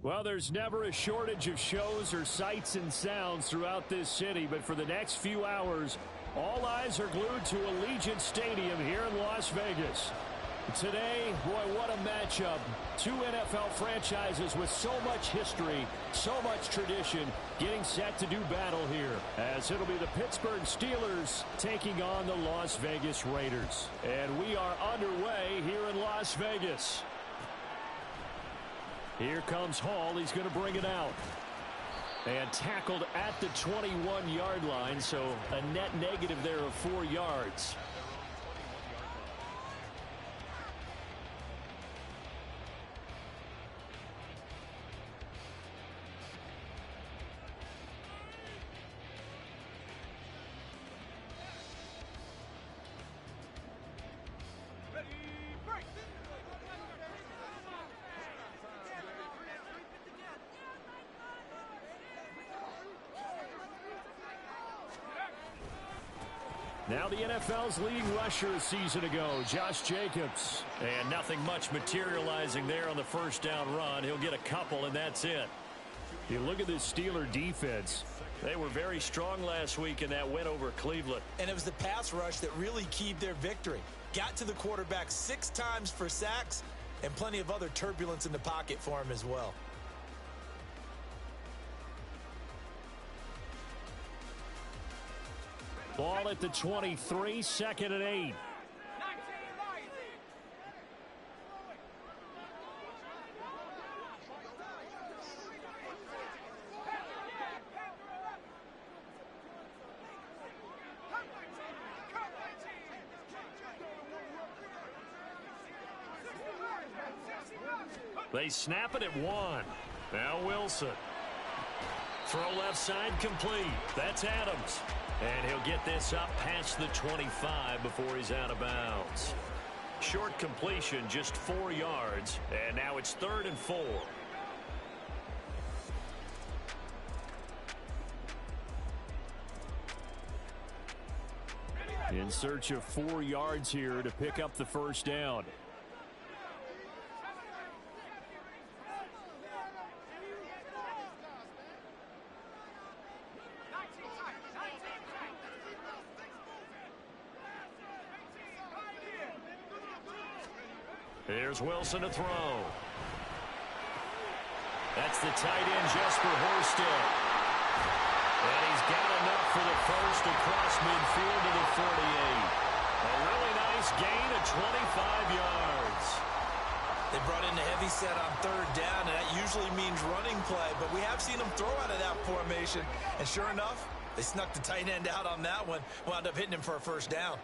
Well, there's never a shortage of shows or sights and sounds throughout this city, but for the next few hours, all eyes are glued to Allegiant Stadium here in Las Vegas. Today, boy, what a matchup. Two NFL franchises with so much history, so much tradition, getting set to do battle here, as it'll be the Pittsburgh Steelers taking on the Las Vegas Raiders. And we are underway here in Las Vegas. Here comes Hall. He's going to bring it out. And tackled at the 21-yard line, so a net negative there of 4 yards. Now the NFL's leading rusher a season ago, Josh Jacobs. And nothing much materializing there on the first down run. He'll get a couple, and that's it. You look at this Steeler defense. They were very strong last week in that win over Cleveland. And it was the pass rush that really keyed their victory. Got to the quarterback 6 times for sacks, and plenty of other turbulence in the pocket for him as well. Ball at the 23, 2nd and 8. They snap it at 1. Now Wilson. Throw left side complete. That's Adams. And he'll get this up past the 25 before he's out of bounds. Short completion, just 4 yards. And now it's 3rd and 4. In search of 4 yards here to pick up the first down. Here's Wilson to throw. That's the tight end, Jesper Horsted. And he's got enough for the first across midfield to the 48. A really nice gain of 25 yards. They brought in the heavy set on 3rd down, and that usually means running play, but we have seen them throw out of that formation. And sure enough, they snuck the tight end out on that one, wound up hitting him for a first down.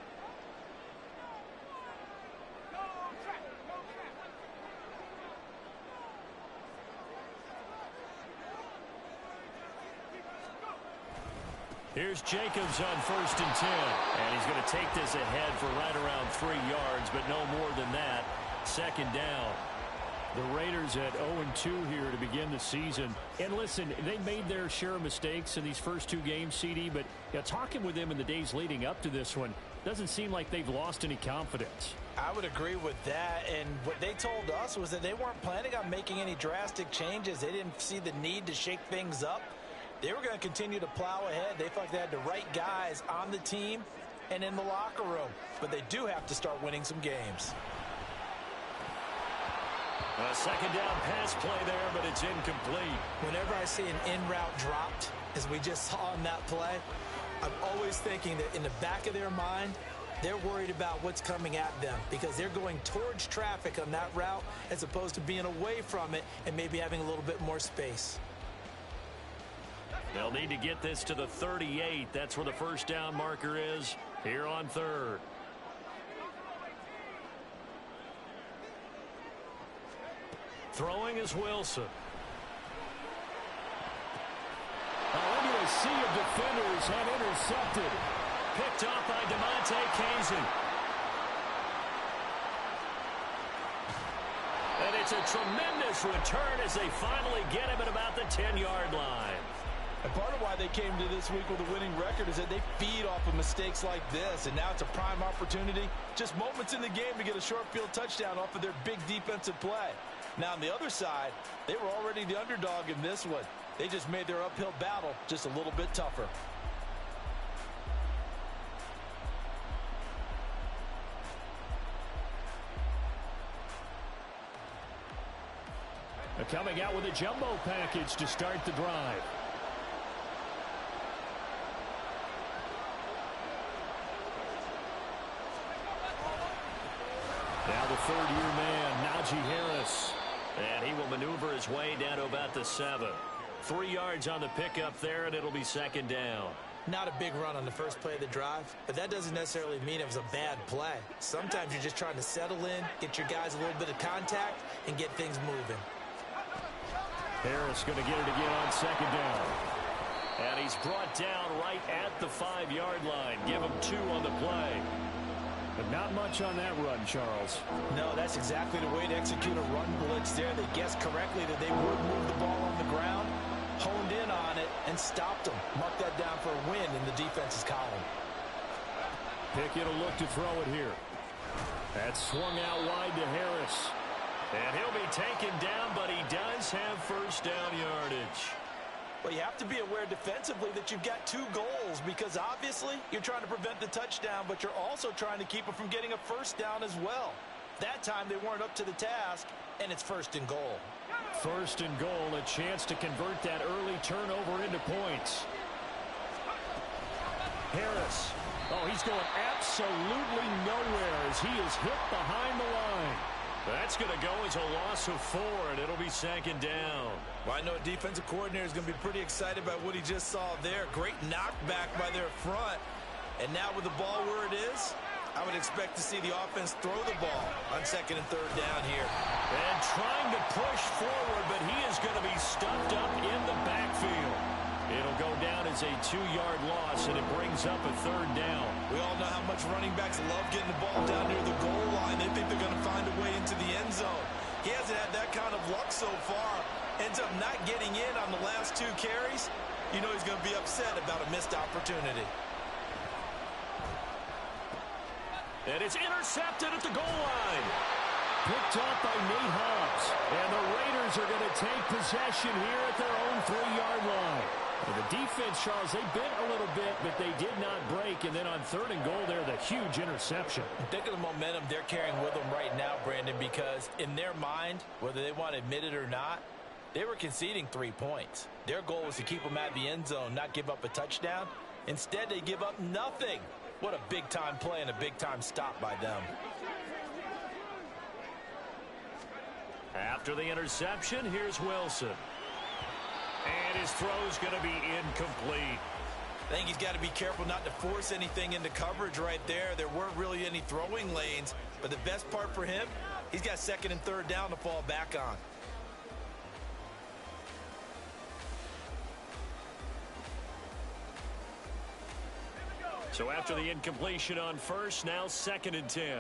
Here's Jacobs on 1st and 10. And he's going to take this ahead for right around 3 yards, but no more than that. 2nd down. The Raiders at 0-2 here to begin the season. And listen, they made their share of mistakes in these first 2 games, CD, but talking with them in the days leading up to this one, doesn't seem like they've lost any confidence. I would agree with that, and what they told us was that they weren't planning on making any drastic changes. They didn't see the need to shake things up. They were going to continue to plow ahead. They felt like they had the right guys on the team and in the locker room. But they do have to start winning some games. A 2nd down pass play there, but it's incomplete. Whenever I see an in-route dropped, as we just saw in that play, I'm always thinking that in the back of their mind, they're worried about what's coming at them because they're going towards traffic on that route as opposed to being away from it and maybe having a little bit more space. They'll need to get this to the 38. That's where the first down marker is here on 3rd. Throwing is Wilson. Into a sea of defenders and intercepted. Picked off by DeMonte Casey. And it's a tremendous return as they finally get him at about the 10-yard line. And part of why they came to this week with a winning record is that they feed off of mistakes like this, and now it's a prime opportunity, just moments in the game to get a short field touchdown off of their big defensive play. Now, on the other side, they were already the underdog in this one. They just made their uphill battle just a little bit tougher. Coming out with a jumbo package to start the drive. Now the third-year man, Najee Harris. And he will maneuver his way down to about the 7. 3 yards on the pickup there, and it'll be second down. Not a big run on the first play of the drive, but that doesn't necessarily mean it was a bad play. Sometimes you're just trying to settle in, get your guys a little bit of contact, and get things moving. Harris going to get it again on second down. And he's brought down right at the 5-yard line. Give him 2 on the play. But not much on that run, Charles. No, that's exactly the way to execute a run blitz there. They guessed correctly that they would move the ball on the ground, honed in on it, and stopped them. Mark that down for a win in the defense's column. Pickett will look to throw it here. That's swung out wide to Harris. And he'll be taken down, but he does have first down yardage. Well, you have to be aware defensively that you've got 2 goals because obviously you're trying to prevent the touchdown, but you're also trying to keep it from getting a first down as well. That time they weren't up to the task, and it's first and goal. First and goal, a chance to convert that early turnover into points. Harris. Oh, he's going absolutely nowhere as he is hit behind the line. That's going to go as a loss of 4, and it'll be second down. Well, I know a defensive coordinator is going to be pretty excited about what he just saw there. Great knockback by their front. And now with the ball where it is, I would expect to see the offense throw the ball on second and third down here. And trying to push forward, but he is going to be stuffed up in the backfield. It'll go down as a 2-yard loss, and it brings up a third down. We all know how much running backs love getting the ball down near the goal line. They think they're going to find a way into the end zone. He hasn't had that kind of luck so far. Ends up not getting in on the last 2 carries. You know he's going to be upset about a missed opportunity. And it's intercepted at the goal line. Picked up by Nate Hobbs. And the Raiders are going to take possession here at their own 3-yard line. And the defense, Charles, they bit a little bit, but they did not break. And then on third and goal there, the huge interception. Think of the momentum they're carrying with them right now, Brandon, because in their mind, whether they want to admit it or not, they were conceding 3 points. Their goal was to keep them at the end zone, not give up a touchdown. Instead, they give up nothing. What a big-time play and a big-time stop by them. After the interception, here's Wilson. And his throw's going to be incomplete. I think he's got to be careful not to force anything into coverage right there. There weren't really any throwing lanes, but the best part for him, he's got second and third down to fall back on. So after the incompletion on first, now second and 10.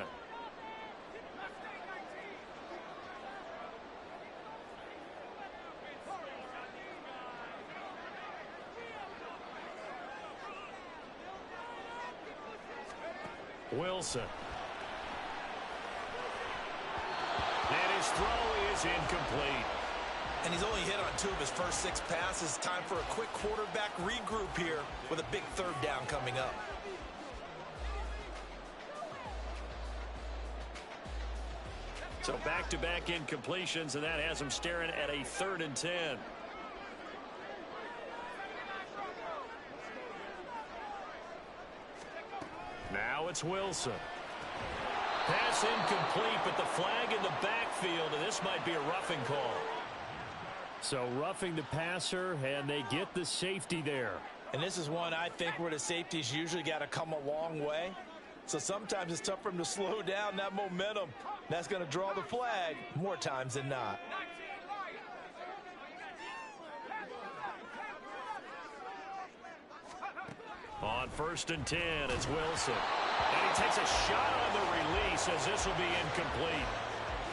Wilson. And his throw is incomplete. And he's only hit on 2 of his first 6 passes. Time for a quick quarterback regroup here with a big third down coming up. So back-to-back incompletions, and that has him staring at a 3rd and 10. Now it's Wilson. Pass incomplete, but the flag in the backfield, and this might be a roughing call. So roughing the passer, and they get the safety there. And this is one I think where the safety's usually got to come a long way. So sometimes it's tough for him to slow down that momentum. That's going to draw the flag more times than not. On 1st and 10, it's Wilson. And he takes a shot on the release as this will be incomplete.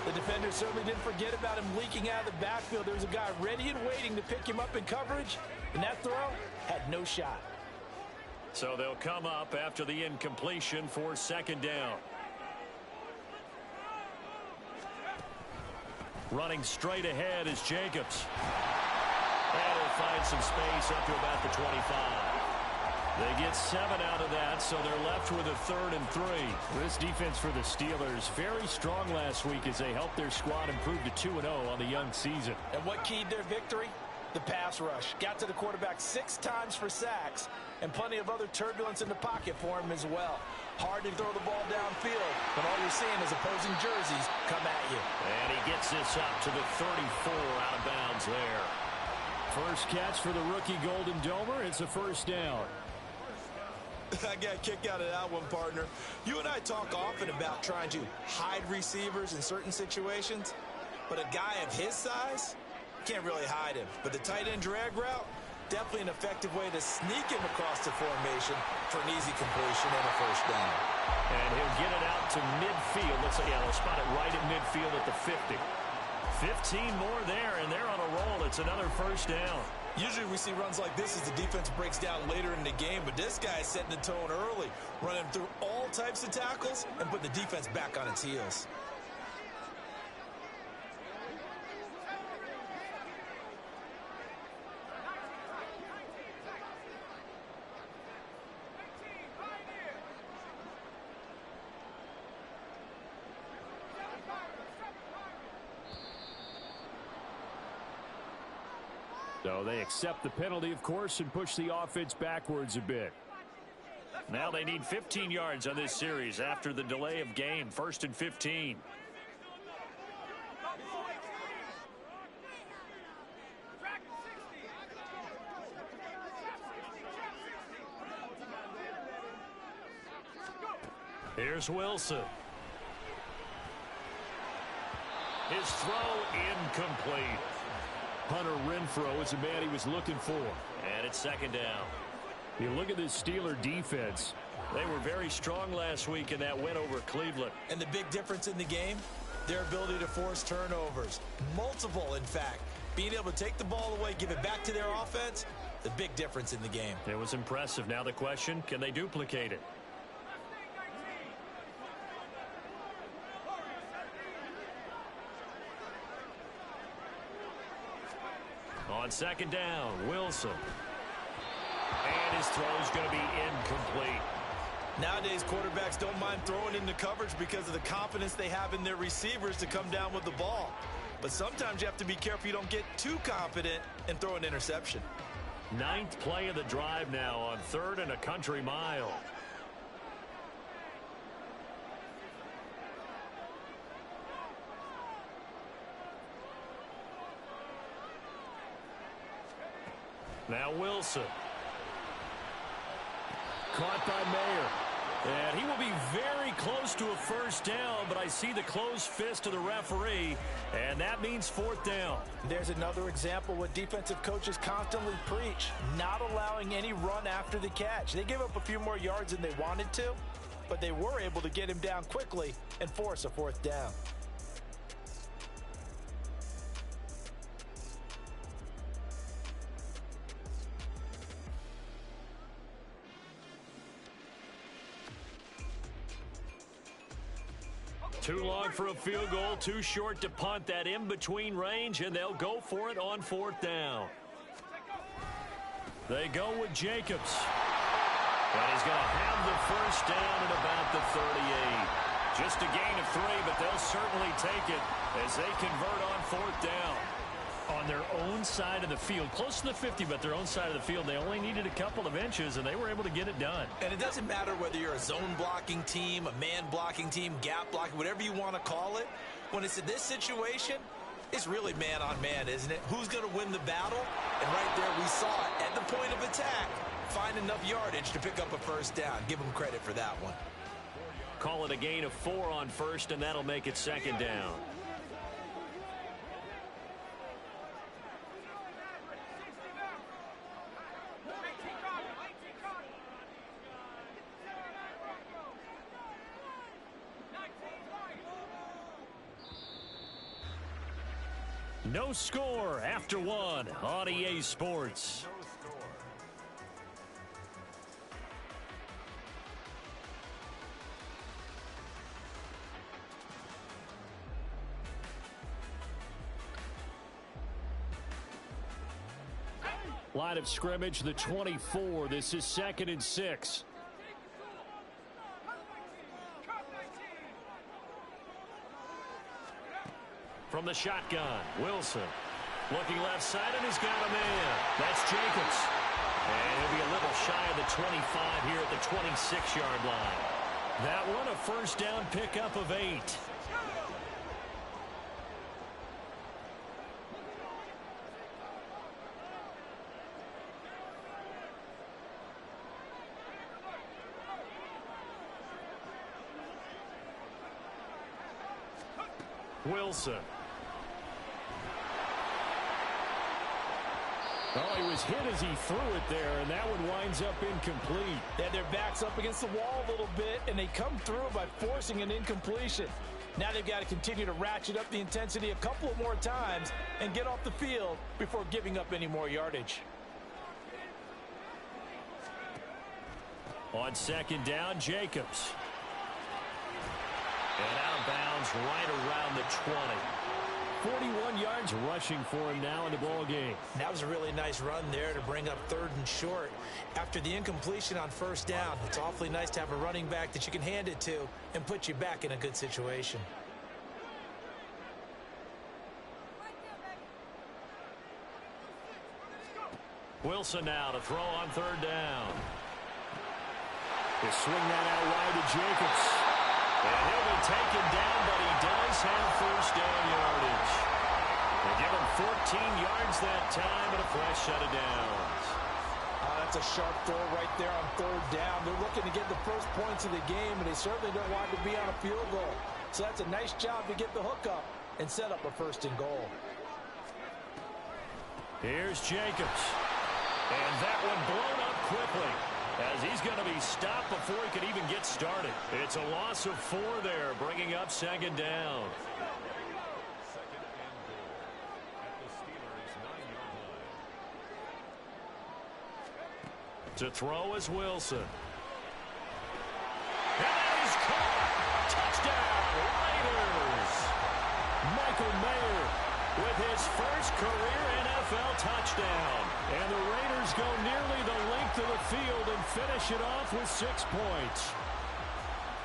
The defender certainly didn't forget about him leaking out of the backfield. There was a guy ready and waiting to pick him up in coverage, and that throw had no shot. So they'll come up after the incompletion for 2nd down. Running straight ahead is Jacobs. And he'll find some space up to about the 25. They get 7 out of that, so they're left with a 3rd and 3. This defense for the Steelers, very strong last week as they helped their squad improve to 2-0 on the young season. And what keyed their victory? The pass rush. Got to the quarterback 6 times for sacks, and plenty of other turbulence in the pocket for him as well. Hard to throw the ball downfield, but all you're seeing is opposing jerseys come at you. And he gets this up to the 34 out of bounds there. First catch for the rookie Golden Domer. It's a first down. I got a kick out of that one, partner. You and I talk often about trying to hide receivers in certain situations, but a guy of his size can't really hide him. But the tight end drag route, definitely an effective way to sneak him across the formation for an easy completion and a first down. And he'll get it out to midfield. They'll spot it right at midfield at the 50. 15 more there, and they're on a roll. It's another first down. Usually we see runs like this as the defense breaks down later in the game, but this guy is setting the tone early, running through all types of tackles and putting the defense back on its heels. So they accept the penalty, of course, and push the offense backwards a bit. Now they need 15 yards on this series after the delay of game. 1st and 15. Here's Wilson. His throw incomplete. Hunter Renfrow is the man he was looking for. And it's 2nd down. You look at this Steeler defense. They were very strong last week in that win over Cleveland. And the big difference in the game, their ability to force turnovers. Multiple, in fact. Being able to take the ball away, give it back to their offense, the big difference in the game. It was impressive. Now the question, can they duplicate it? On 2nd down, Wilson. And his throw is going to be incomplete. Nowadays, quarterbacks don't mind throwing into coverage because of the confidence they have in their receivers to come down with the ball. But sometimes you have to be careful you don't get too confident and throw an interception. 9th play of the drive now on 3rd and a country mile. Now Wilson. Caught by Mayer. And he will be very close to a first down, but I see the closed fist of the referee, and that means 4th down. There's another example what defensive coaches constantly preach, not allowing any run after the catch. They gave up a few more yards than they wanted to, but they were able to get him down quickly and force a 4th down. Too long for a field goal, too short to punt. That in-between range, and they'll go for it on 4th down. They go with Jacobs. And he's going to have the first down at about the 38. Just a gain of 3, but they'll certainly take it as they convert on 4th down. On their own side of the field, close to the 50, but their own side of the field, they only needed a couple of inches, and they were able to get it done. And it doesn't matter whether you're a zone blocking team, a man blocking team, gap blocking, whatever you want to call it. When it's in this situation, it's really man on man, isn't it? Who's going to win the battle? And right there we saw it at the point of attack. Find enough yardage to pick up a first down. Give them credit for that one. Call it a gain of 4 on 1st, and that'll make it 2nd down. No score after 1 on EA Sports. Line of scrimmage, the 24. This is 2nd and 6. From the shotgun, Wilson. Looking left side, and he's got a man. That's Jacobs. And he'll be a little shy of the 25 here at the 26-yard line. That one a first down pickup of 8. Wilson. Oh, he was hit as he threw it there, and that one winds up incomplete. They had their backs up against the wall a little bit, and they come through by forcing an incompletion. Now they've got to continue to ratchet up the intensity a couple of more times and get off the field before giving up any more yardage. On 2nd down, Jacobs. And out of bounds right around the 20. 41 yards rushing for him now in the ball game. That was a really nice run there to bring up 3rd and short. After the incompletion on 1st down, it's awfully nice to have a running back that you can hand it to and put you back in a good situation. Wilson now to throw on 3rd down. They swing that out wide to Jacobs. And he'll be taken down, but he does have first down yardage. They give him 14 yards that time and a fresh set of downs. That's a sharp throw right there on 3rd down. They're looking to get the first points of the game, and they certainly don't want to be on a field goal. So that's a nice job to get the hook up and set up a 1st and goal. Here's Jacobs. And that one blown up quickly, as he's going to be stopped before he could even get started. It's a loss of 4 there, bringing up 2nd down. To throw is Wilson. And he's caught. Touchdown, Raiders. Michael Mayer with his first career NFL touchdown. And the Raiders go nearly the length of the field and finish it off with 6 points.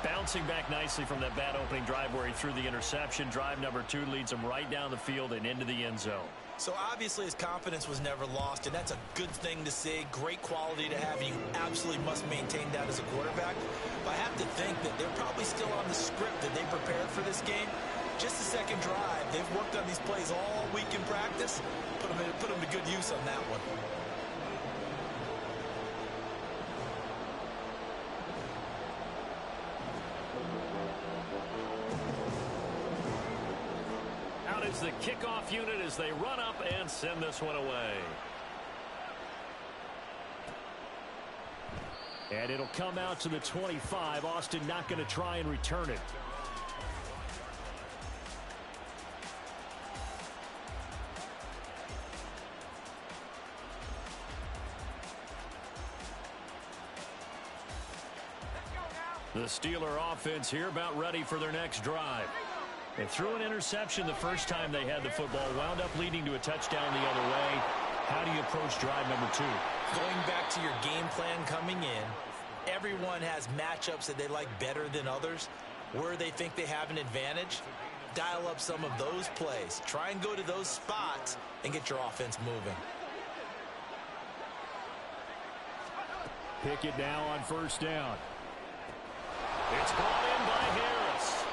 Bouncing back nicely from that bad opening drive where he threw the interception. Drive number 2 leads him right down the field and into the end zone. So obviously his confidence was never lost, and that's a good thing to see. Great quality to have. You absolutely must maintain that as a quarterback. But I have to think that they're probably still on the script that they prepared for this game. Just the second drive. They've worked on these plays all week in practice. Put them to good use on that one. Out is the kickoff unit as they run up and send this one away. And it'll come out to the 25. Austin not going to try and return it. The Steeler offense here about ready for their next drive. They threw an interception the first time they had the football, wound up leading to a touchdown the other way. How do you approach drive number 2? Going back to your game plan coming in, everyone has matchups that they like better than others. Where they think they have an advantage, dial up some of those plays. Try and go to those spots and get your offense moving. Pick it now on 1st down. It's brought in by Harris.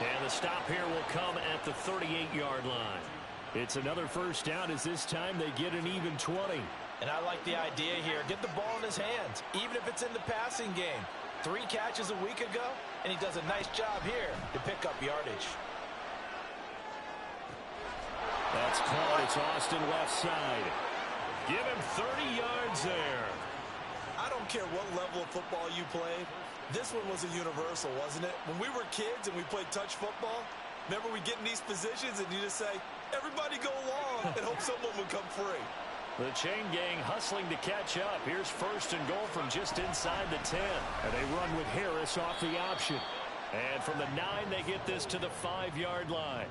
And the stop here will come at the 38-yard line. It's another first down as this time they get an even 20. And I like the idea here. Get the ball in his hands, even if it's in the passing game. 3 catches a week ago, and he does a nice job here to pick up yardage. That's caught. It's Austin left side. Give him 30 yards there. I don't care what level of football you played. This one was a universal, wasn't it? When we were kids and we played touch football, remember we get in these positions and you just say, everybody go along and hope someone would come free. The chain gang hustling to catch up. Here's 1st and goal from just inside the 10. And they run with Harris off the option. And from the 9, they get this to the 5-yard line.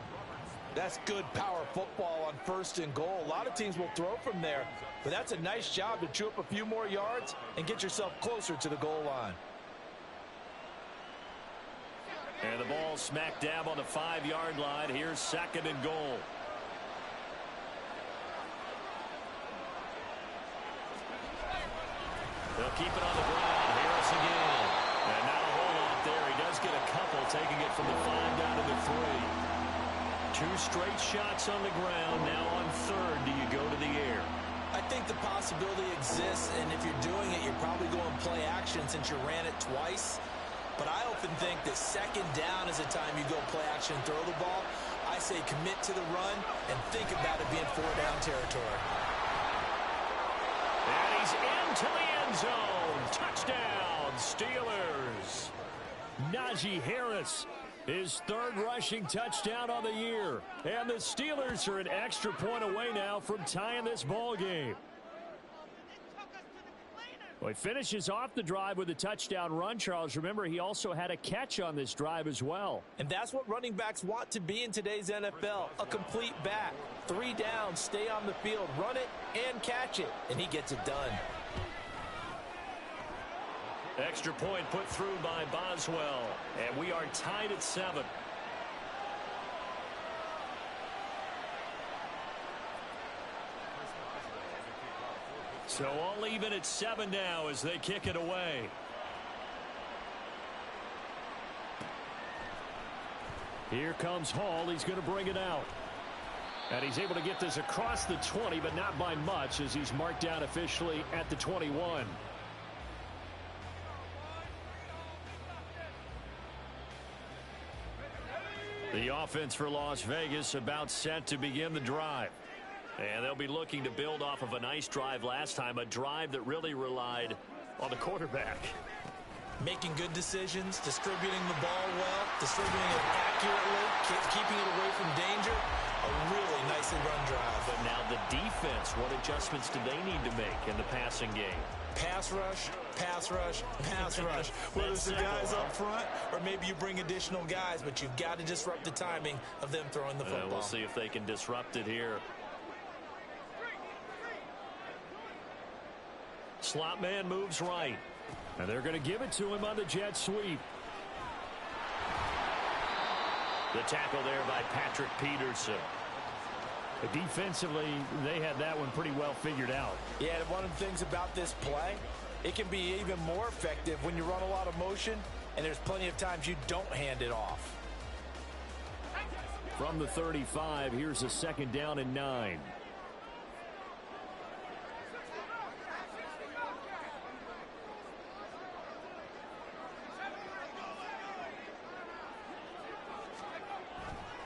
That's good power football on 1st and goal. A lot of teams will throw from there, but that's a nice job to chew up a few more yards and get yourself closer to the goal line. And the ball smack dab on the 5-yard line. Here's 2nd and goal. They'll keep it on the ground. Harris again. And not a whole lot there. He does get a couple, taking it from the 5 down to the 3. 2 straight shots on the ground. Now on 3rd, do you go to the air? I think the possibility exists, and if you're doing it, you're probably going play action since you ran it twice. But I often think that 2nd down is the time you go play action and throw the ball. I say commit to the run and think about it being 4-down territory. And he's into the end zone. Touchdown, Steelers. Najee Harris, his 3rd rushing touchdown on the year. And the Steelers are an extra point away now from tying this ball game. Well, he finishes off the drive with a touchdown run, Charles. Remember, he also had a catch on this drive as well. And that's what running backs want to be in today's NFL, a complete back. 3 downs, stay on the field, run it, and catch it. And he gets it done. Extra point put through by Boswell. And we are tied at 7. So all even at 7 now as they kick it away. Here comes Hall. He's going to bring it out. And he's able to get this across the 20, but not by much as he's marked down officially at the 21. The offense for Las Vegas about set to begin the drive. And they'll be looking to build off of a nice drive last time, a drive that really relied on the quarterback. Making good decisions, distributing the ball well, distributing it accurately, keeping it away from danger. A really nicely run drive. But now the defense, what adjustments do they need to make in the passing game? Pass rush, pass rush, pass rush. Whether it's the guys up front or maybe you bring additional guys, but you've got to disrupt the timing of them throwing the football. We'll see if they can disrupt it here. Slot man moves right. And they're going to give it to him on the jet sweep. The tackle there by Patrick Peterson. But defensively, they had that one pretty well figured out. Yeah, and one of the things about this play, it can be even more effective when you run a lot of motion, and there's plenty of times you don't hand it off. From the 35, here's a 2nd down and 9.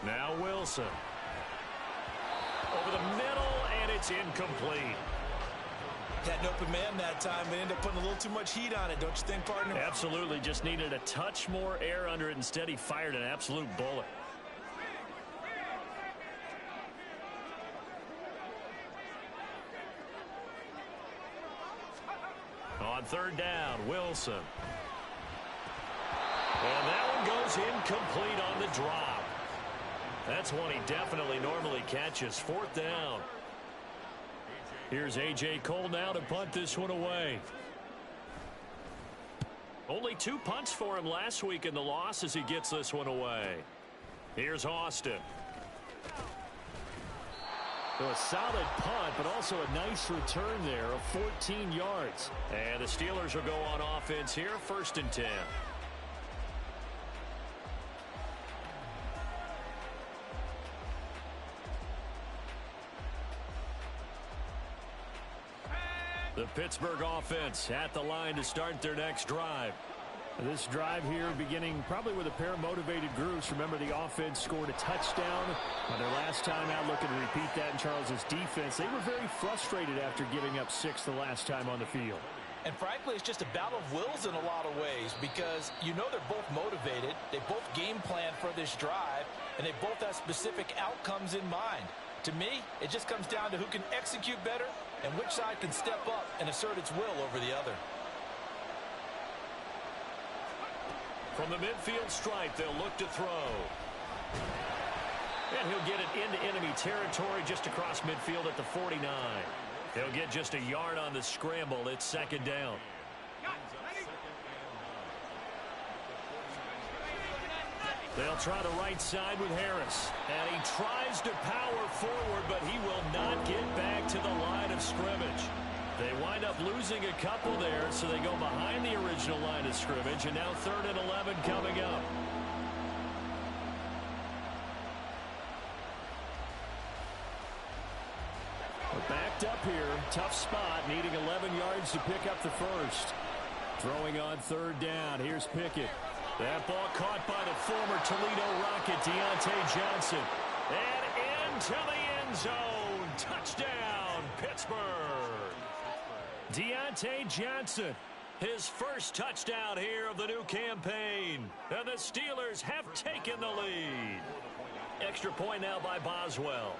Now Wilson. Over the middle, and it's incomplete. Had an open man that time, but ended up putting a little too much heat on it, don't you think, partner? Absolutely. Just needed a touch more air under it. Instead, he fired an absolute bullet. On 3rd down, Wilson. And that one goes incomplete on the drop. That's one he definitely normally catches. 4th down. Here's A.J. Cole now to punt this one away. Only 2 punts for him last week in the loss as he gets this one away. Here's Austin. So a solid punt, but also a nice return there of 14 yards. And the Steelers will go on offense here, 1st and 10. The Pittsburgh offense at the line to start their next drive. This drive here beginning probably with a pair of motivated groups. Remember, the offense scored a touchdown on their last time out, looking to repeat that in Charles's defense. They were very frustrated after giving up 6 the last time on the field. And frankly, it's just a battle of wills in a lot of ways because you know they're both motivated. They both game plan for this drive, and they both have specific outcomes in mind. To me, it just comes down to who can execute better and which side can step up and assert its will over the other. From the midfield stripe, they'll look to throw. And he'll get it into enemy territory just across midfield at the 49. He'll get just a yard on the scramble. It's second down. They'll try the right side with Harris. And he tries to power forward, but he will not get back to the line of scrimmage. They wind up losing a couple there, so they go behind the original line of scrimmage, and now 3rd and 11 coming up. We're backed up here. Tough spot, needing 11 yards to pick up the first. Throwing on 3rd down. Here's Pickett. That ball caught by the former Toledo Rocket, Deontay Johnson. And into the end zone. Touchdown, Pittsburgh. Deontay Johnson, his first touchdown here of the new campaign. And the Steelers have taken the lead. Extra point now by Boswell.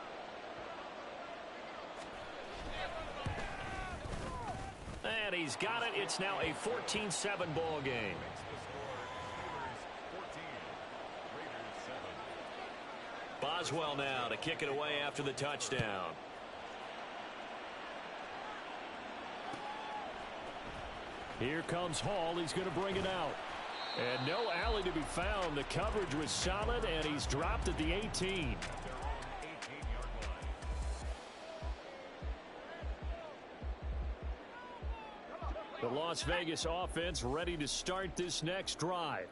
And he's got it. It's now a 14-7 ball game. Boswell now to kick it away after the touchdown. Here comes Hall. He's going to bring it out. And no alley to be found. The coverage was solid, and he's dropped at the 18. The Las Vegas offense ready to start this next drive.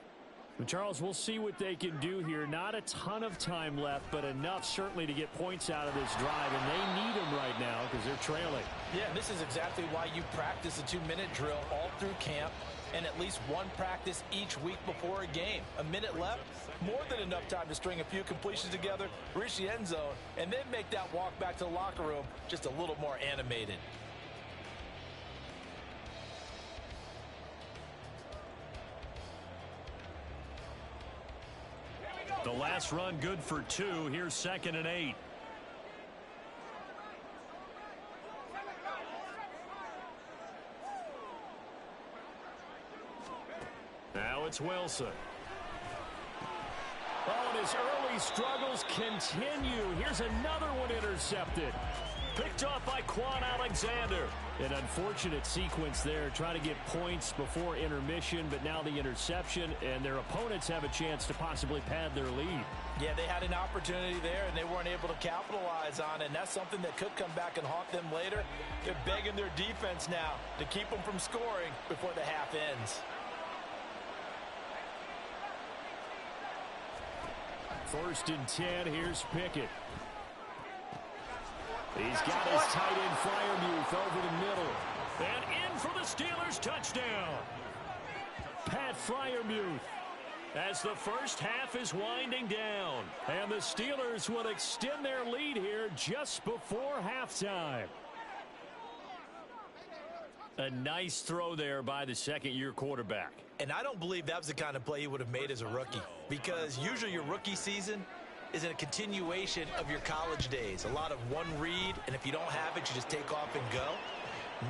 But Charles, we'll see what they can do here. Not a ton of time left, but enough certainly to get points out of this drive, and they need them right now because they're trailing. Yeah, this is exactly why you practice a 2-minute drill all through camp and at least one practice each week before a game. A minute left, more than enough time to string a few completions together, reach the end zone, and then make that walk back to the locker room just a little more animated. The last run good for 2. Here's 2nd and 8. Now it's Wilson. Oh, and his early struggles continue. Here's another one intercepted. Picked off by Quan Alexander. An unfortunate sequence there, trying to get points before intermission, but now the interception, and their opponents have a chance to possibly pad their lead. Yeah, they had an opportunity there, and they weren't able to capitalize on it, and that's something that could come back and haunt them later. They're begging their defense now to keep them from scoring before the half ends. 1st and 10, here's Pickett. He's got his tight end Freiermuth over the middle. And in for the Steelers touchdown. Pat Freiermuth as the first half is winding down. And the Steelers will extend their lead here just before halftime. A nice throw there by the second-year quarterback. And I don't believe that was the kind of play he would have made as a rookie, because usually your rookie season is a continuation of your college days. A lot of one read, and if you don't have it, you just take off and go.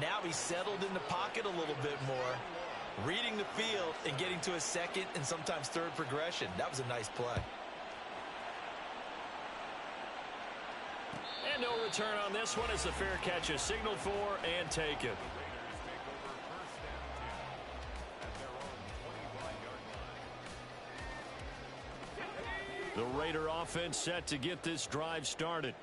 Now he's settled in the pocket a little bit more, reading the field and getting to a second and sometimes third progression. That was a nice play. And no return on this one as the fair catch is signaled for and taken. The Raider offense set to get this drive started.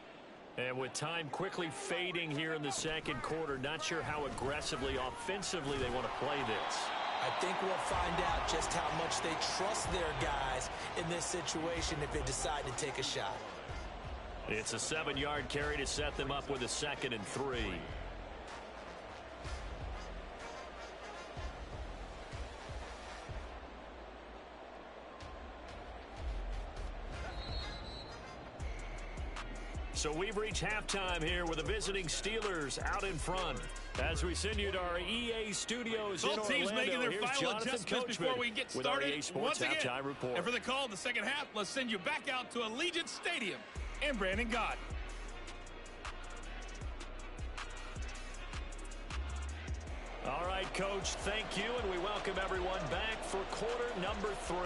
And with time quickly fading here in the second quarter, not sure how aggressively, offensively they want to play this. I think we'll find out just how much they trust their guys in this situation if they decide to take a shot. It's a 7-yard carry to set them up with a 2nd and 3. So we've reached halftime here with the visiting Steelers out in front. As we send you to our EA studios in Orlando, teams making their here's final Jonathan adjustments Coachman before we get with our started EA Sports once again. Halftime Report. And for the call in the second half, let's send you back out to Allegiant Stadium and Brandon Gott. All right, Coach, thank you, and we welcome everyone back for quarter number 3.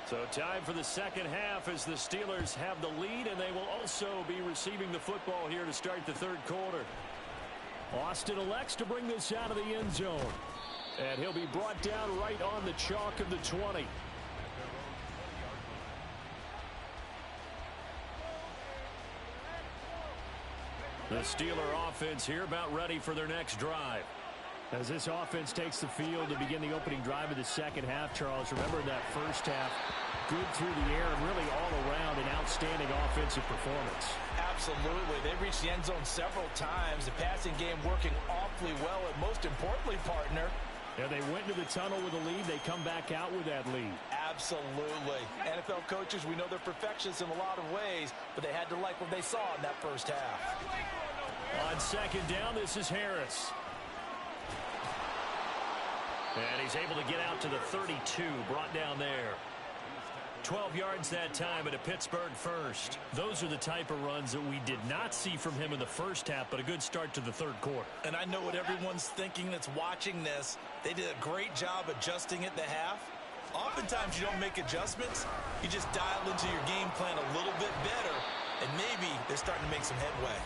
So time for the second half as the Steelers have the lead, and they will also be receiving the football here to start the third quarter. Austin elects to bring this out of the end zone. And he'll be brought down right on the chalk of the 20. The Steeler offense here about ready for their next drive. As this offense takes the field to begin the opening drive of the second half, Charles, remember that first half, good through the air and really all around an outstanding offensive performance. Absolutely. They reached the end zone several times. The passing game working awfully well, and most importantly, partner, yeah, they went into the tunnel with a lead. They come back out with that lead. Absolutely. NFL coaches, we know they're perfectionists in a lot of ways, but they had to like what they saw in that first half. On second down, this is Harris. And he's able to get out to the 32, brought down there. 12 yards that time at a Pittsburgh first. Those are the type of runs that we did not see from him in the first half, but a good start to the third quarter. And I know what everyone's thinking that's watching this. They did a great job adjusting at the half. Oftentimes you don't make adjustments. You just dial into your game plan a little bit better, and maybe they're starting to make some headway.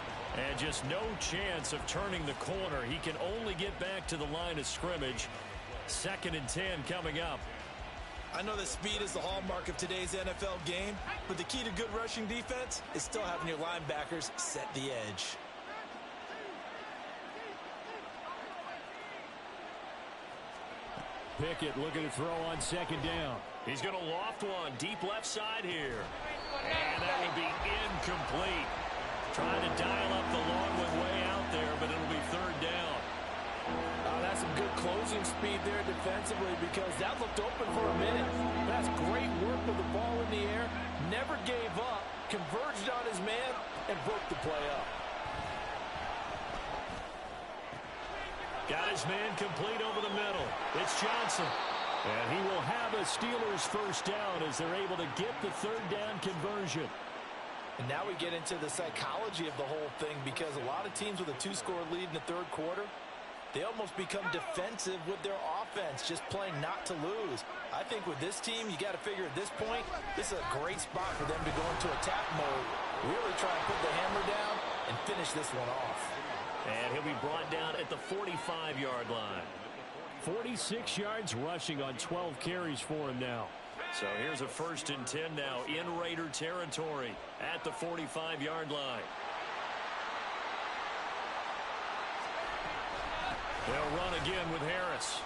And just no chance of turning the corner. He can only get back to the line of scrimmage. 2nd and 10 coming up. I know that speed is the hallmark of today's NFL game, but the key to good rushing defense is still having your linebackers set the edge. Pickett looking to throw on second down. He's going to loft one deep left side here. And that will be incomplete. Trying to dial up the long one way out there, but it'll be third down. That's some good closing speed there defensively, because that looked open for a minute. That's great work with the ball in the air. Never gave up, converged on his man, and broke the play up. Got his man complete over the middle. It's Johnson. And he will have a Steelers first down as they're able to get the third down conversion. And now we get into the psychology of the whole thing, because a lot of teams with a 2-score lead in the third quarter, they almost become defensive with their offense, just playing not to lose. I think with this team, you got to figure at this point, this is a great spot for them to go into attack mode, really try and put the hammer down and finish this one off. And he'll be brought down at the 45-yard line. 46 yards rushing on 12 carries for him now. So here's a 1st and 10 now in Raider territory at the 45-yard line. They'll run again with Harris.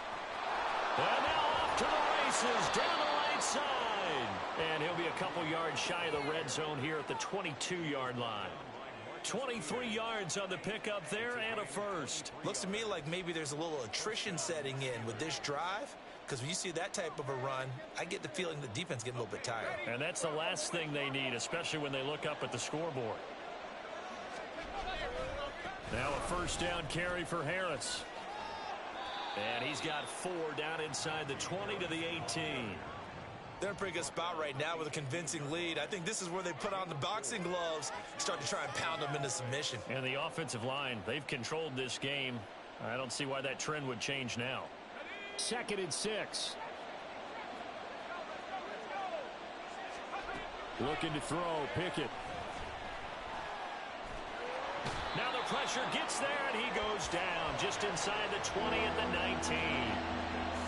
And now off to the races down the right side. And he'll be a couple yards shy of the red zone here at the 22-yard line. 23 yards on the pickup there and a first. Looks to me like maybe there's a little attrition setting in with this drive, because when you see that type of a run, I get the feeling the defense getting a little bit tired. And that's the last thing they need, especially when they look up at the scoreboard. Now a first down carry for Harris. And he's got 4 down inside the 20 to the 18. They're in a pretty good spot right now with a convincing lead. I think this is where they put on the boxing gloves, start to try and pound them into submission. And the offensive line, they've controlled this game. I don't see why that trend would change now. 2nd and 6. Looking to throw, Pickett. Now the pressure gets there, and he goes down just inside the 20 at the 19.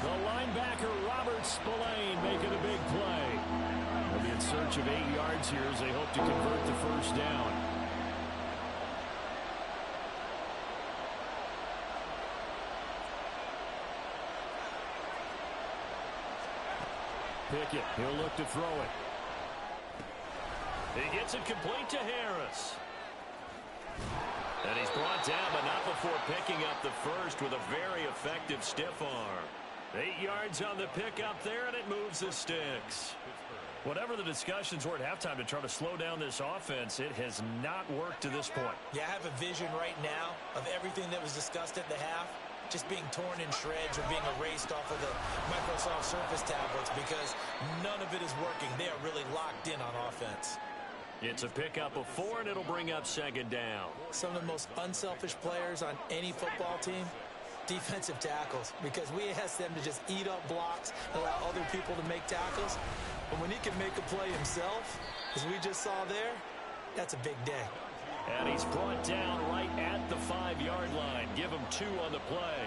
The linebacker, Robert Spillane, making a big play. They'll be in search of 8 yards here as they hope to convert the first down. Pickett, he'll look to throw it. He gets it complete to Harris. And he's brought down, but not before picking up the first with a very effective stiff arm. 8 yards on the pickup there, and it moves the sticks. Whatever the discussions were at halftime to try to slow down this offense, it has not worked to this point. Yeah, I have a vision right now of everything that was discussed at the half just being torn in shreds or being erased off of the Microsoft Surface tablets, because none of it is working. They are really locked in on offense. It's a pickup of 4, and it'll bring up 2nd down. Some of the most unselfish players on any football team, defensive tackles, because we ask them to just eat up blocks and allow other people to make tackles. But when he can make a play himself, as we just saw there, that's a big day. And he's brought down right at the 5-yard line. Give him 2 on the play.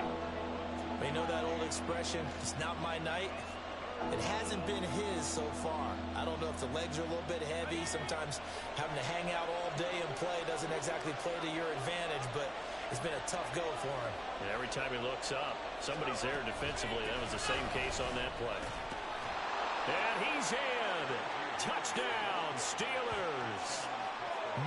You know that old expression, it's not my night? It hasn't been his so far. I don't know if the legs are a little bit heavy. Sometimes having to hang out all day and play doesn't exactly play to your advantage, but it's been a tough go for him. And every time he looks up, somebody's there defensively. That was the same case on that play. And he's in. Touchdown, Steelers.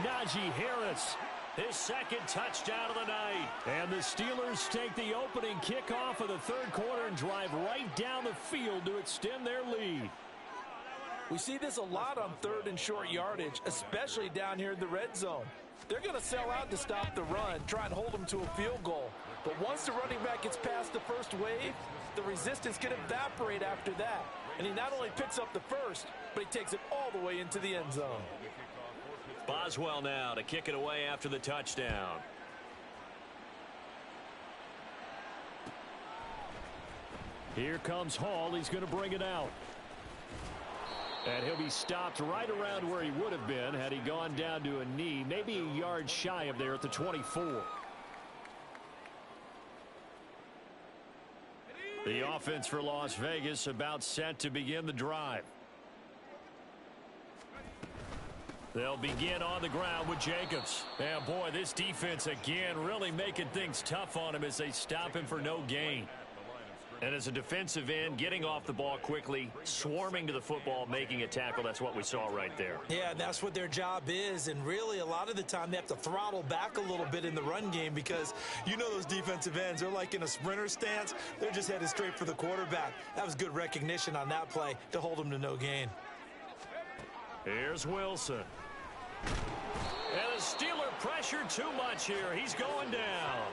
Najee Harris, his second touchdown of the night. And the Steelers take the opening kickoff of the third quarter and drive right down the field to extend their lead. We see this a lot on 3rd and short yardage, especially down here in the red zone. They're going to sell out to stop the run, try and hold them to a field goal. But once the running back gets past the first wave, the resistance can evaporate after that. And he not only picks up the first, but he takes it all the way into the end zone. Boswell now to kick it away after the touchdown. Here comes Hall. He's going to bring it out. And he'll be stopped right around where he would have been had he gone down to a knee, maybe a yard shy of there at the 24. The offense for Las Vegas about set to begin the drive. They'll begin on the ground with Jacobs. And boy, this defense again really making things tough on him as they stop him for no gain. And as a defensive end, getting off the ball quickly, swarming to the football, making a tackle, that's what we saw right there. Yeah, that's what their job is. And really, a lot of the time, they have to throttle back a little bit in the run game because you know those defensive ends, they're like in a sprinter stance. They're just headed straight for the quarterback. That was good recognition on that play to hold him to no gain. Here's Wilson. And the Steeler pressure too much here. He's going down.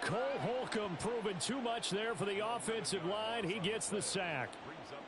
Cole Holcomb proving too much there for the offensive line. He gets the sack.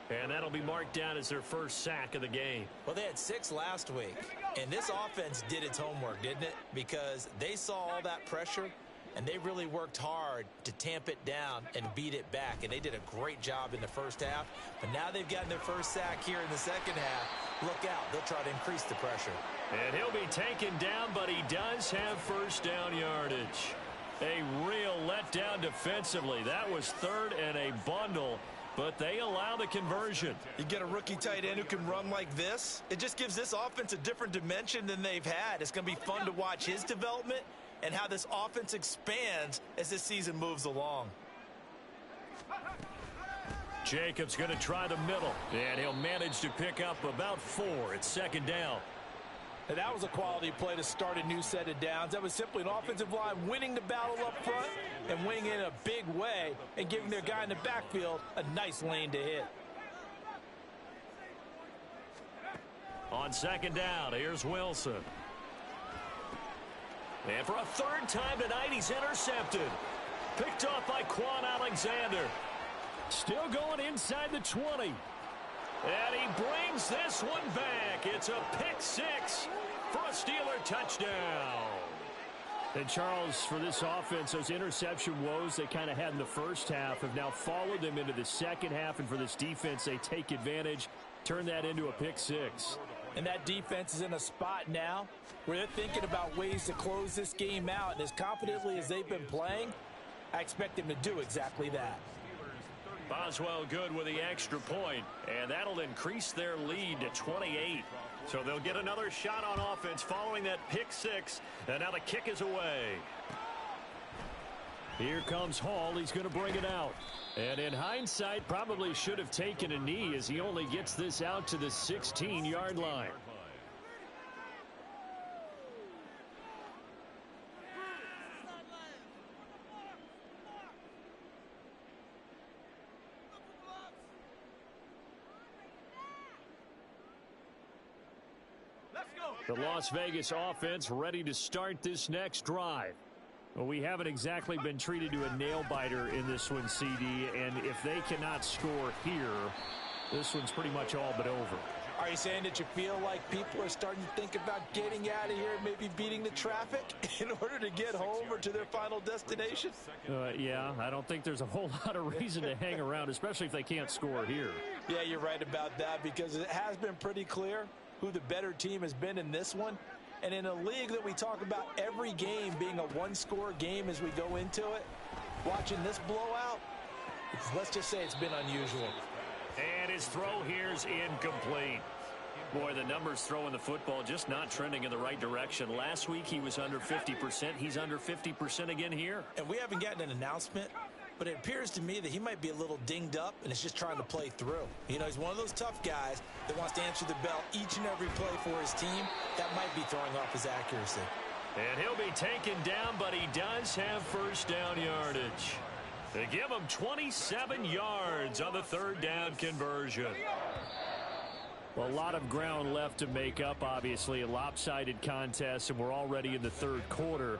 And that'll be marked down as their first sack of the game. Well, they had 6 last week. And this offense did its homework, didn't it? Because they saw all that pressure, and they really worked hard to tamp it down and beat it back. And they did a great job in the first half. But now they've gotten their first sack here in the second half. Look out. They'll try to increase the pressure. And he'll be taken down, but he does have first down yardage. A real letdown defensively. That was 3rd and a bundle, but they allow the conversion. You get a rookie tight end who can run like this, it just gives this offense a different dimension than they've had. It's going to be fun to watch his development and how this offense expands as this season moves along. Jacobs going to try the middle, and he'll manage to pick up about 4. It's 2nd down. And that was a quality play to start a new set of downs. That was simply an offensive line winning the battle up front and winning in a big way and giving their guy in the backfield a nice lane to hit. On 2nd down, here's Wilson. And for a 3rd time tonight, he's intercepted. Picked off by Quan Alexander. Still going inside the 20. And he brings this one back. It's a pick 6 for a Steeler touchdown. And Charles, for this offense, those interception woes they kind of had in the first half have now followed them into the second half. And for this defense, they take advantage, turn that into a pick 6. And that defense is in a spot now where they're thinking about ways to close this game out. And as confidently as they've been playing, I expect them to do exactly that. Boswell good with the extra point, and that'll increase their lead to 28. So they'll get another shot on offense following that pick 6, and now the kick is away. Here comes Hall. He's going to bring it out. And in hindsight, probably should have taken a knee as he only gets this out to the 16-yard line. The Las Vegas offense ready to start this next drive. Well, we haven't exactly been treated to a nail-biter in this one, CD, and if they cannot score here, this one's pretty much all but over. Are you saying that you feel like people are starting to think about getting out of here, maybe beating the traffic in order to get home or to their final destination? Yeah, I don't think there's a whole lot of reason to hang around, especially if they can't score here. Yeah, you're right about that, because it has been pretty clear who the better team has been in this one. And in a league that we talk about every game being a one-score game as we go into it, watching this blowout, let's just say it's been unusual. And his throw here's incomplete. Boy, the numbers throwing the football just not trending in the right direction. Last week he was under 50%. He's under 50% again here. And we haven't gotten an announcement, but it appears to me that he might be a little dinged up and is just trying to play through. You know, he's one of those tough guys that wants to answer the bell each and every play for his team. That might be throwing off his accuracy. And he'll be taken down, but he does have first down yardage. They give him 27 yards on the third down conversion. Well, a lot of ground left to make up, obviously. A lopsided contest, and we're already in the third quarter.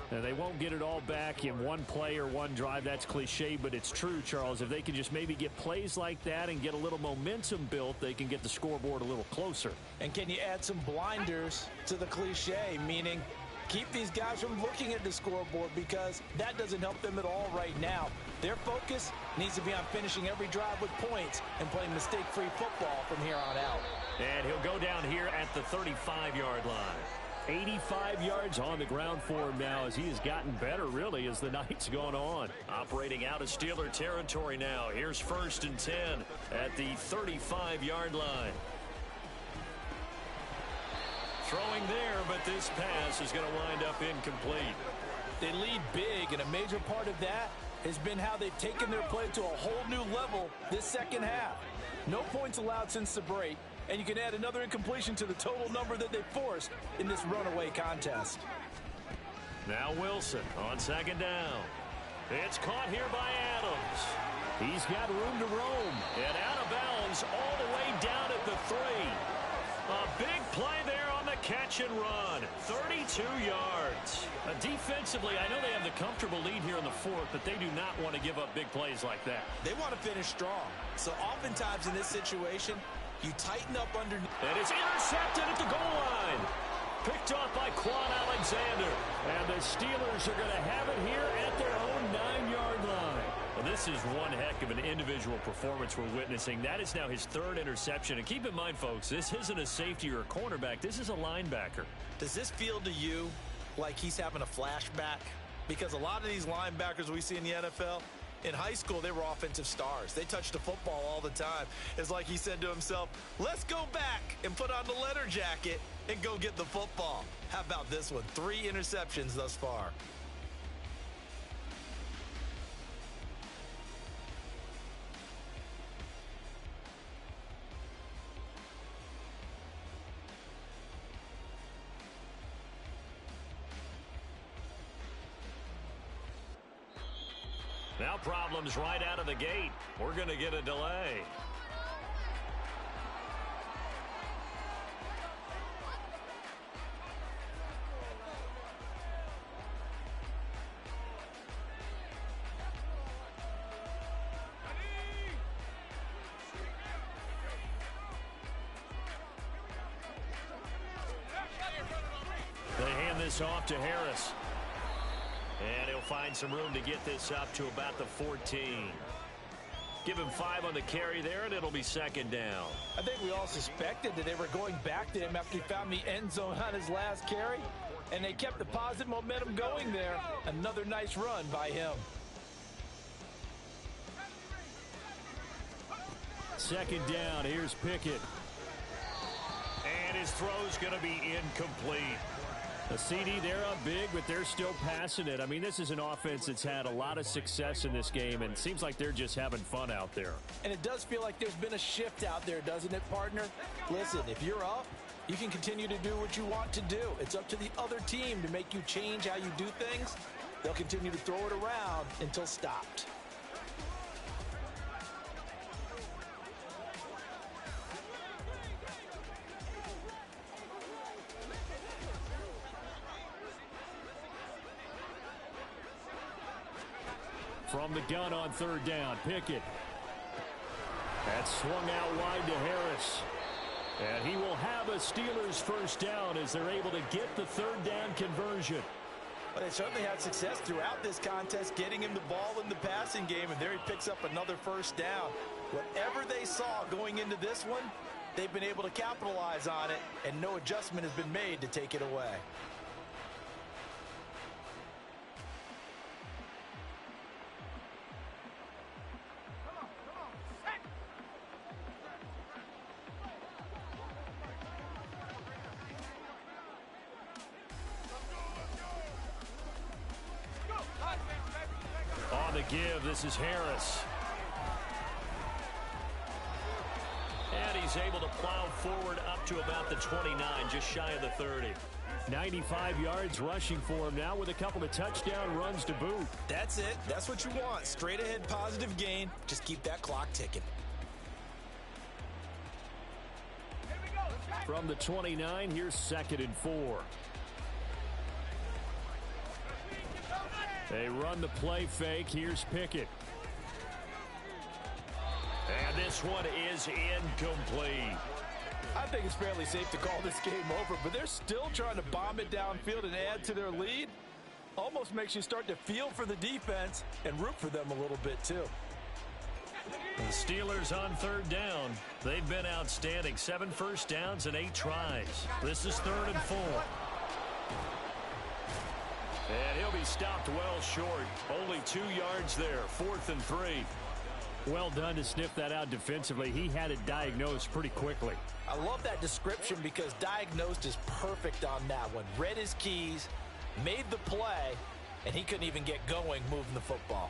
And they won't get it all back in one play or one drive. That's cliche, but it's true, Charles. If they can just maybe get plays like that and get a little momentum built, they can get the scoreboard a little closer. And can you add some blinders to the cliche, meaning keep these guys from looking at the scoreboard, because that doesn't help them at all right now. Their focus needs to be on finishing every drive with points and playing mistake-free football from here on out. And he'll go down here at the 35-yard line. 85 yards on the ground for him now, as he has gotten better, really, as the night's gone on. Operating out of Steeler territory now. Here's 1st and 10 at the 35-yard line. Throwing there, but this pass is going to wind up incomplete. They lead big, and a major part of that has been how they've taken their play to a whole new level this second half. No points allowed since the break, and you can add another incompletion to the total number that they forced in this runaway contest. Now Wilson on second down. It's caught here by Adams. He's got room to roam, and out of bounds all the way down at the 3. A big play there on the catch and run. 32 yards. Defensively, I know they have the comfortable lead here in the 4th, but they do not want to give up big plays like that. They want to finish strong. So oftentimes in this situation, you tighten up underneath. And it's intercepted at the goal line. Picked off by Quan Alexander. And the Steelers are going to have it here at their own 9-yard line. Well, this is one heck of an individual performance we're witnessing. That is now his 3rd interception. And keep in mind, folks, this isn't a safety or a cornerback. This is a linebacker. Does this feel to you like he's having a flashback? Because a lot of these linebackers we see in the NFL, in high school, they were offensive stars. They touched the football all the time. It's like he said to himself, let's go back and put on the letter jacket and go get the football. How about this one? 3 interceptions thus far. Now problems right out of the gate. We're going to get a delay. They hand this off to Harris. And he'll find some room to get this up to about the 14. Give him 5 on the carry there, and it'll be 2nd down. I think we all suspected that they were going back to him after he found the end zone on his last carry, and they kept the positive momentum going there. Another nice run by him. 2nd down. Here's Pickett. And his throw's going to be incomplete. A CD, they're up big, but they're still passing it. I mean, this is an offense that's had a lot of success in this game, and it seems like they're just having fun out there. And it does feel like there's been a shift out there, doesn't it, partner? Listen, if you're up, you can continue to do what you want to do. It's up to the other team to make you change how you do things. They'll continue to throw it around until stopped. From the gun on 3rd down, Pickett. That's swung out wide to Harris. And he will have a Steelers first down as they're able to get the third down conversion. Well, they certainly had success throughout this contest, getting him the ball in the passing game, and there he picks up another first down. Whatever they saw going into this one, they've been able to capitalize on it, and no adjustment has been made to take it away. On the give, this is Harris. And he's able to plow forward up to about the 29, just shy of the 30. 95 yards rushing for him now with a couple of touchdown runs to boot. That's it. That's what you want. Straight ahead positive gain. Just keep that clock ticking. From the 29, here's 2nd and 4. They run the play fake. Here's Pickett. And this one is incomplete. I think it's fairly safe to call this game over, but they're still trying to bomb it downfield and add to their lead. Almost makes you start to feel for the defense and root for them a little bit, too. The Steelers on third down. They've been outstanding. 7 first downs and 8 tries. This is 3rd and 4. And he'll be stopped well short. Only 2 yards there. 4th and 3. Well done to sniff that out defensively. He had it diagnosed pretty quickly. I love that description because diagnosed is perfect on that one. Read his keys, made the play, and he couldn't even get going moving the football.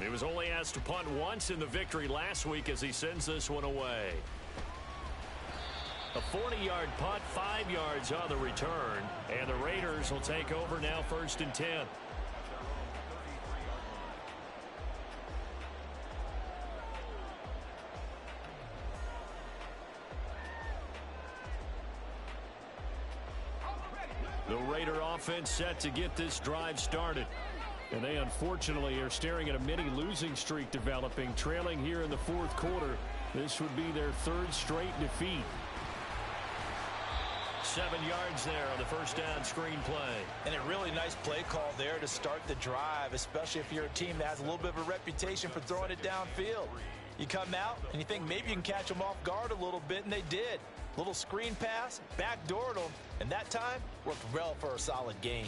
He was only asked to punt once in the victory last week as he sends this one away. A 40-yard punt, 5 yards on the return. And the Raiders will take over now 1st and 10. The Raider offense set to get this drive started. And they unfortunately are staring at a mini losing streak developing, trailing here in the 4th quarter. This would be their 3rd straight defeat. 7 yards there on the first down screen play. And a really nice play call there to start the drive, especially if you're a team that has a little bit of a reputation for throwing it downfield. You come out and you think maybe you can catch them off guard a little bit, and they did. Little screen pass, backdoored them, and that time worked well for a solid gain.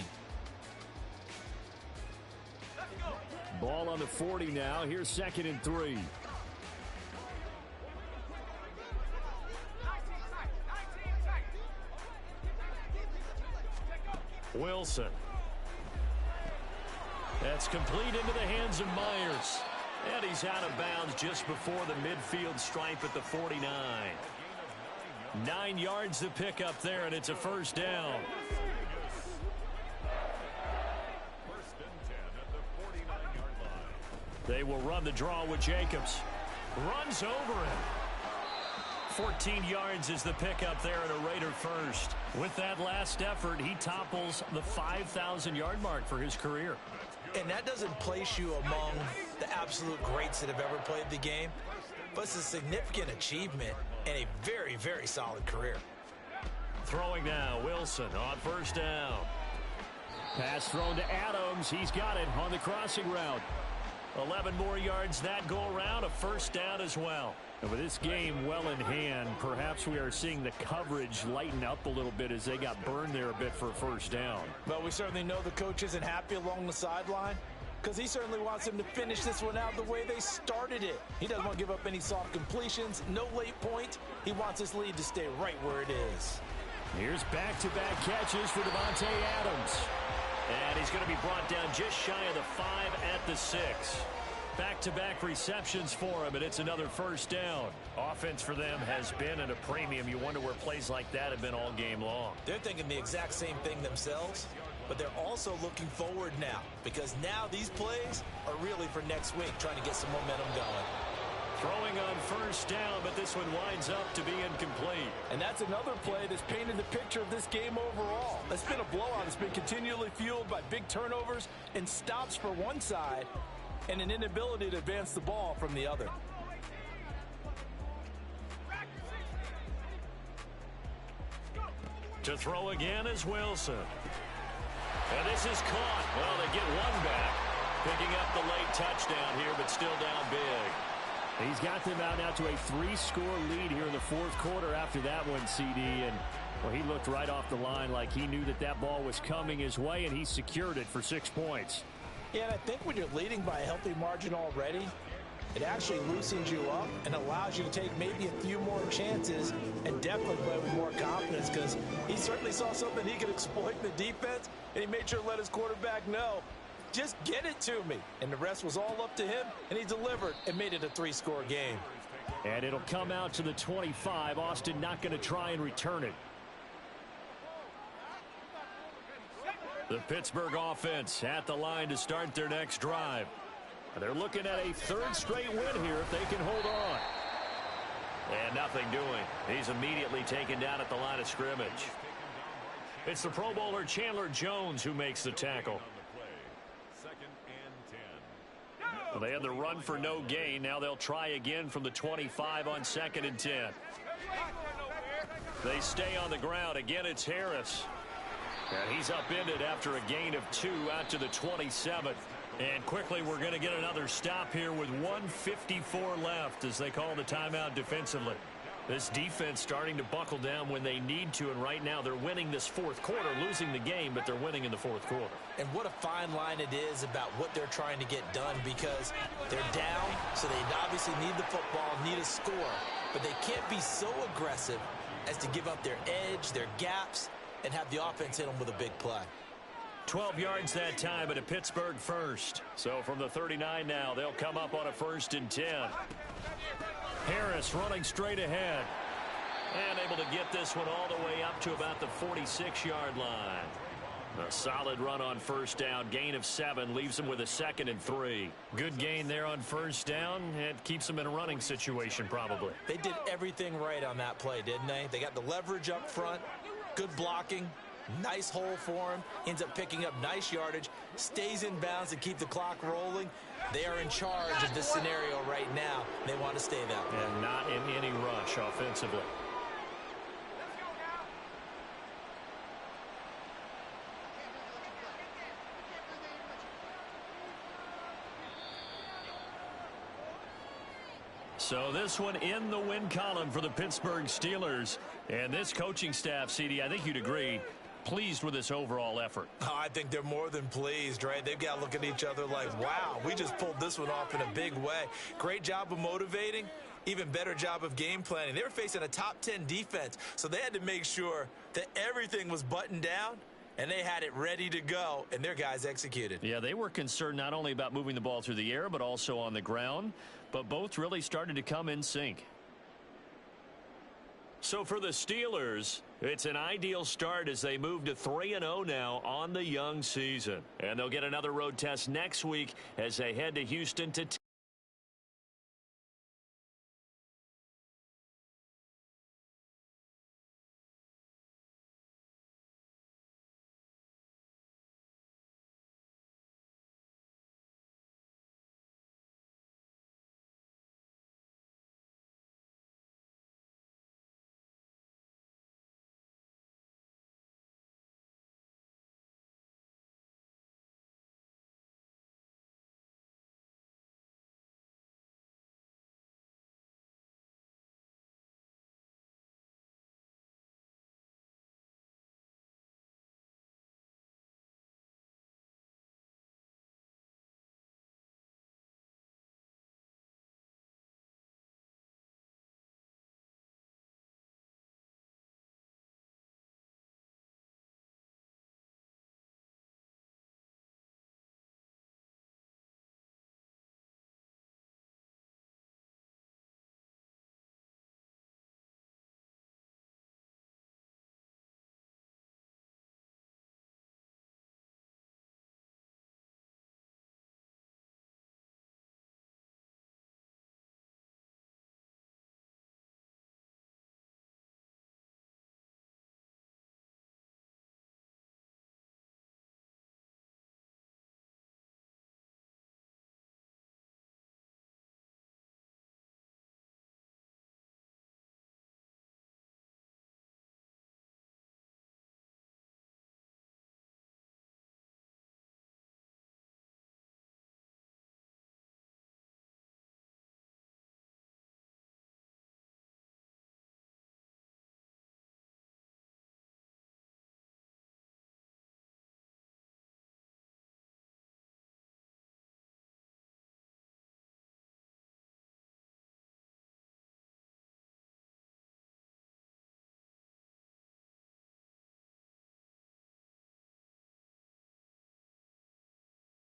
Ball on the 40 now. Here's 2nd and 3. Wilson. That's complete into the hands of Myers. And he's out of bounds just before the midfield stripe at the 49. 9 yards to pick up there, and it's a first down. They will run the draw with Jacobs. Runs over him. 14 yards is the pickup there and a Raider first. With that last effort, he topples the 5,000-yard mark for his career. And that doesn't place you among the absolute greats that have ever played the game, but it's a significant achievement and a very, very solid career. Throwing now, Wilson on first down. Pass thrown to Adams. He's got it on the crossing route. 11 more yards that go around, a first down as well. And with this game well in hand, perhaps we are seeing the coverage lighten up a little bit as they got burned there a bit for a first down. But we certainly know the coach isn't happy along the sideline because he certainly wants them to finish this one out the way they started it. He doesn't want to give up any soft completions, no late point. He wants his lead to stay right where it is. Here's back-to-back catches for Davante Adams. And he's going to be brought down just shy of the 5 at the 6. Back-to-back receptions for him, and it's another first down. Offense for them has been at a premium. You wonder where plays like that have been all game long. They're thinking the exact same thing themselves, but they're also looking forward now because now these plays are really for next week, trying to get some momentum going. Throwing on first down, but this one winds up to be incomplete. And that's another play that's painted the picture of this game overall. It's been a blowout. It's been continually fueled by big turnovers and stops for one side and an inability to advance the ball from the other. To throw again is Wilson. And this is caught. Well, they get one back. Picking up the late touchdown here, but still down big. He's got them out now to a 3-score lead here in the fourth quarter after that one, CD. And, well, he looked right off the line like he knew that that ball was coming his way, and he secured it for 6 points. Yeah, and I think when you're leading by a healthy margin already, it actually loosens you up and allows you to take maybe a few more chances and definitely play with more confidence, because he certainly saw something he could exploit in the defense, and he made sure to let his quarterback know, just get it to me. And the rest was all up to him, and he delivered and made it a 3-score game. And it'll come out to the 25. Austin not going to try and return it. The Pittsburgh offense at the line to start their next drive. They're looking at a 3rd straight win here if they can hold on. And nothing doing. He's immediately taken down at the line of scrimmage. It's the Pro Bowler Chandler Jones who makes the tackle. Well, they had the run for no gain. Now they'll try again from the 25 on 2nd and 10. They stay on the ground. Again, it's Harris. And he's upended after a gain of 2 out to the 27. And quickly, we're going to get another stop here with 1:54 left as they call the timeout defensively. This defense starting to buckle down when they need to, and right now they're winning this fourth quarter, losing the game, but they're winning in the fourth quarter. And what a fine line it is about what they're trying to get done, because they're down, so they obviously need the football, need a score, but they can't be so aggressive as to give up their edge, their gaps, and have the offense hit them with a big play. 12 yards that time, but a Pittsburgh first. So from the 39 now, they'll come up on a 1st and 10. Harris running straight ahead. And able to get this one all the way up to about the 46-yard line. A solid run on first down. Gain of 7 leaves them with a 2nd and 3. Good gain there on first down. It keeps them in a running situation probably. They did everything right on that play, didn't they? They got the leverage up front. Good blocking. Nice hole for him. Ends up picking up nice yardage. Stays in bounds to keep the clock rolling. They are in charge of this scenario right now. They want to stay that way. And not in any rush offensively. So this one in the win column for the Pittsburgh Steelers. And this coaching staff, CD, I think you'd agree, pleased with this overall effort. Oh, I think they're more than pleased, right? They've got to look at each other like, wow, we just pulled this one off in a big way. Great job of motivating. Even better job of game planning. They were facing a top 10 defense, so they had to make sure that everything was buttoned down, and they had it ready to go, and their guys executed. Yeah, they were concerned not only about moving the ball through the air, but also on the ground. But both really started to come in sync. So for the Steelers, it's an ideal start as they move to 3-0 now on the young season. And they'll get another road test next week as they head to Houston to